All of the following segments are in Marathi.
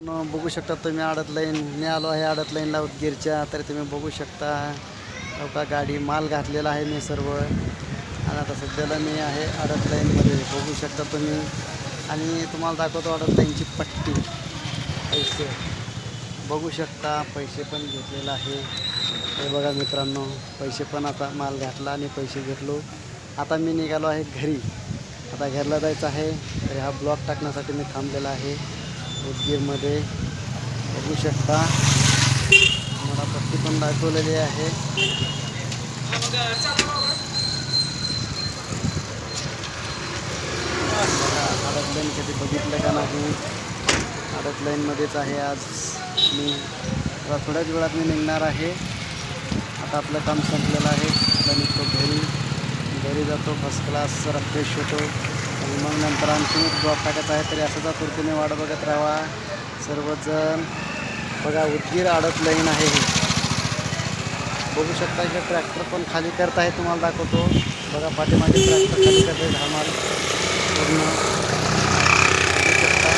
बघू शकता तुम्ही आडत लाईन मी आलो आहे आडत लाईनला उदगीरच्या. तर तुम्ही बघू शकता का गाडी माल घातलेला आहे मी सर्व. आणि आता सध्याला मी आहे आडत लाईनमध्ये बघू शकता तुम्ही. आणि तुम्हाला दाखवतो आडत लाईनची पट्टी. पैसे बघू शकता, पैसे पण घेतलेला आहे हे बघा मित्रांनो. पैसे पण आता माल घातला आणि पैसे घेतलो. आता मी निघालो आहे घरी. आता घरला जायचं आहे. तर हा ब्लॉग टाकण्यासाठी मी थांबलेला आहे उदगीरमध्ये. बघू शकता मला पट्टी पण दाखवलेली आहे. आडत लाईन कधी बघितलं का नाही. आडत लाईनमध्येच आहे आज मी. आता थोड्याच वेळात मी निघणार आहे. आता आपलं काम संपलेलं आहे. आता निघतो घरी जातो, फर्स्ट क्लास जरा फ्रेश होतो आणि मग नंतर आणखी एक ब्लॉग टाकायचा आहे. तरी असंच आतुरतेने वाट बघत राहावा सर्वजण. बघा उदगीर आडत लाईन आहे ही. बघू शकता की ट्रॅक्टर पण खाली करत आहे. तुम्हाला दाखवतो बघा, पाठीमागे ट्रॅक्टर खाली करत आहे हा माल पूर्ण. बघू शकता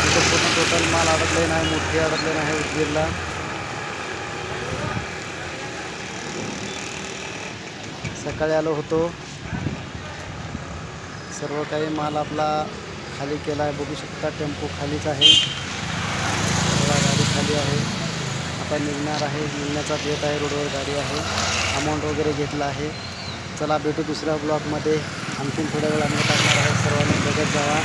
इथं पूर्ण टोटल माल आडत लाईन आहे. मोठी आडत लाईन आहे उदगीरला. सकाळी आलो होतो, सर्व काही माल आपला खाली केला आहे. बघू शकता टेम्पो खालीच आहे. गाडी खाली आहे. आता निघणार आहे. निघण्याचा बेत आहे. रोडवर गाडी आहे. अमाऊंट वगैरे घेतला आहे. चला भेटू दुसऱ्या ब्लॉगमध्ये. आणखीन थोड्या वेळाने टाकणार आहे. सर्वांनी बघत जावा.